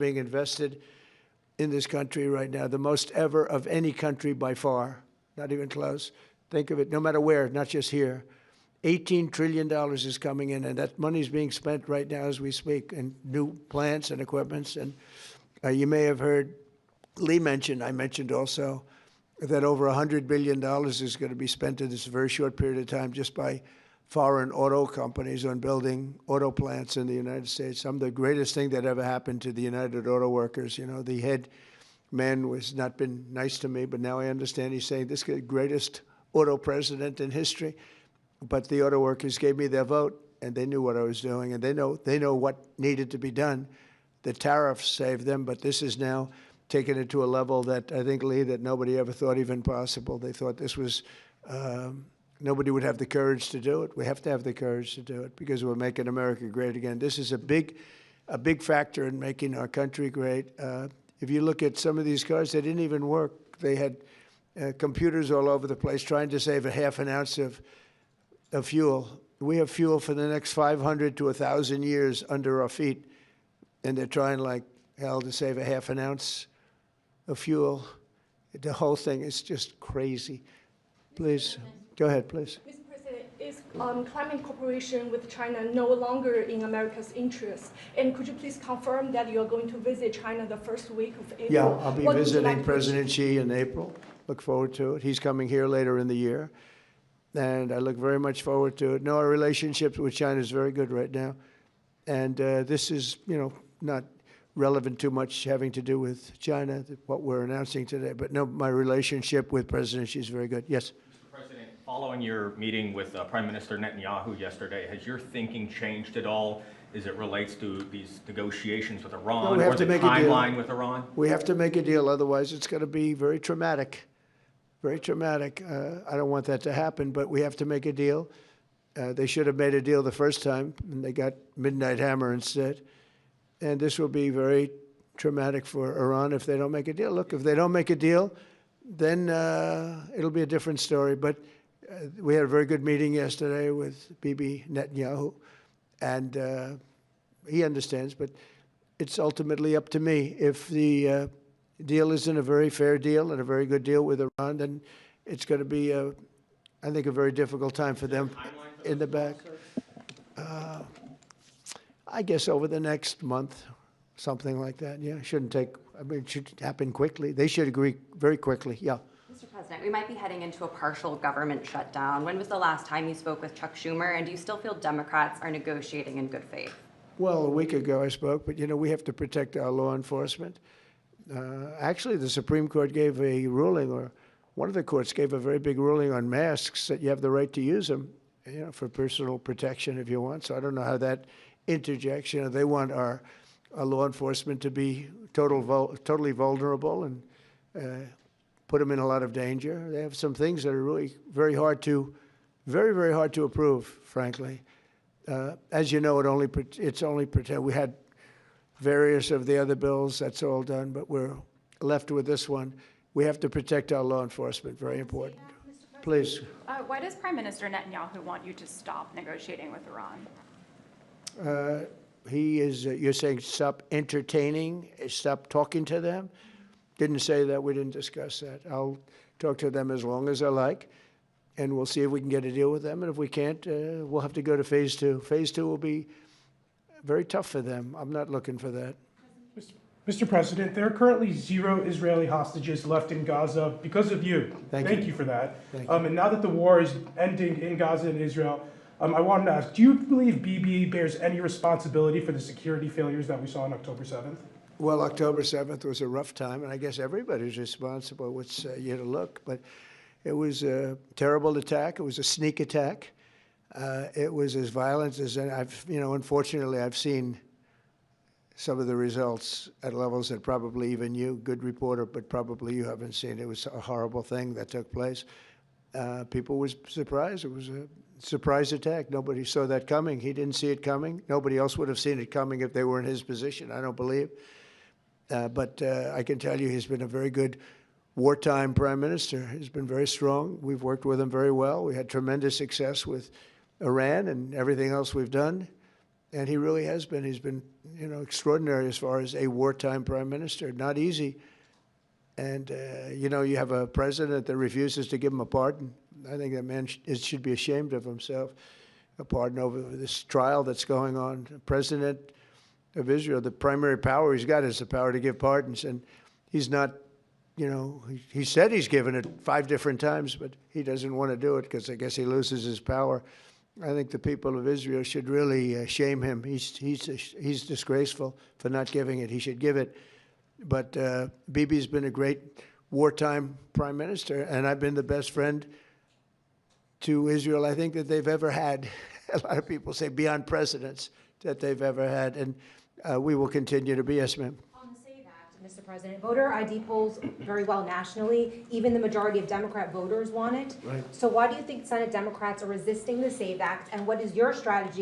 being invested in this country right now, the most ever of any country by far, not even close. Think of it, no matter where, not just here. $18 trillion is coming in, and that money is being spent right now as we speak in new plants and equipments. And you may have heard Lee mention, I mentioned also, that over $100 billion is going to be spent in this very short period of time just by foreign auto companies on building auto plants in the United States. The greatest thing that ever happened to the United Auto Workers. You know, the head man was not been nice to me, but now I understand he's saying this is the greatest auto president in history. But the auto workers gave me their vote, and they knew what I was doing, and they know what needed to be done. The tariffs saved them, but this is now taken it to a level that I think, Lee, that nobody ever thought even possible. They thought this was, nobody would have the courage to do it. We have to have the courage to do it because we're making America great again. This is a big factor in making our country great. If you look at some of these cars, they didn't even work. They had computers all over the place trying to save a half an ounce of fuel. We have fuel for the next 500 to 1,000 years under our feet, and they're trying like hell to save a half an ounce of fuel. The whole thing is just crazy. Please, go ahead, please. Mr. President, is climate cooperation with China no longer in America's interest? And could you please confirm that you are going to visit China the first week of April? Yeah, I'll be visiting President Xi in April. Look forward to it. He's coming here later in the year, and I look very much forward to it. No, our relationship with China is very good right now, and this is, you know, not relevant too much having to do with China, what we're announcing today. But no, my relationship with President Xi is very good. Yes? Mr. President, following your meeting with Prime Minister Netanyahu yesterday, has your thinking changed at all as it relates to these negotiations with Iran, no, or the timeline with Iran? We have to make a deal, otherwise it's going to be very traumatic. Very traumatic. I don't want that to happen, but we have to make a deal. They should have made a deal the first time, and they got Midnight Hammer instead. And this will be very traumatic for Iran if they don't make a deal. Look, if they don't make a deal, then it'll be a different story. But we had a very good meeting yesterday with Bibi Netanyahu, and he understands, but it's ultimately up to me. If the deal isn't a very fair deal and a very good deal with Iran, then it's going to be, I think, a very difficult time for them in the back. I guess over the next month, something like that. Yeah, it shouldn't take, I mean, it should happen quickly. They should agree very quickly. Yeah. Mr. President, we might be heading into a partial government shutdown. When was the last time you spoke with Chuck Schumer, and do you still feel Democrats are negotiating in good faith? Well, a week ago I spoke, but, you know, we have to protect our law enforcement. Actually, the Supreme Court gave a ruling, or one of the courts gave a very big ruling on masks, that you have the right to use them, you know, for personal protection if you want. So I don't know how that interjects. You know, they want our law enforcement to be totally vulnerable and put them in a lot of danger. They have some things that are really very hard to approve, frankly. As you know, it's only pretend. We had various of the other bills, that's all done, but we're left with this one. We have to protect our law enforcement, very important. Please. Why does Prime Minister Netanyahu want you to stop negotiating with Iran? He is, you're saying stop entertaining, stop talking to them? Didn't say that, we didn't discuss that. I'll talk to them as long as I like, and we'll see if we can get a deal with them, and if we can't, we'll have to go to phase two. Phase two will be very tough for them. I'm not looking for that. Mr. President, there are currently 0 Israeli hostages left in Gaza because of you. Thank you for that. And now that the war is ending in Gaza and Israel, I wanted to ask, do you believe Bibi bears any responsibility for the security failures that we saw on October 7th? Well, October 7th was a rough time, and I guess everybody's responsible. It's you to look, but it was a terrible attack. It was a sneak attack. It was as violent as unfortunately, I've seen some of the results at levels that probably even you, good reporter, but probably you haven't seen. It was a horrible thing that took place. People were surprised. It was a surprise attack. Nobody saw that coming. He didn't see it coming. Nobody else would have seen it coming if they were in his position, I don't believe. But I can tell you he's been a very good wartime prime minister. He's been very strong. We've worked with him very well. We had tremendous success with Iran and everything else we've done. And he really has been. He's been, extraordinary as far as a wartime prime minister. Not easy. And, you have a president that refuses to give him a pardon. I think that man should be ashamed of himself. A pardon over this trial that's going on. The president of Israel, the primary power he's got is the power to give pardons. And he's not, he said he's given it 5 different times, but he doesn't want to do it because I guess he loses his power. I think the people of Israel should really shame him. He's disgraceful for not giving it. He should give it. But Bibi's been a great wartime prime minister, and I've been the best friend to Israel I think that they've ever had. A lot of people say beyond presidents that they've ever had, and we will continue to be. Yes, ma'am. On the SAVE Act, Mr. President, voter ID polls very well nationally. Even the majority of Democrat voters want it. Right. So why do you think Senate Democrats are resisting the SAVE Act, and what is your strategy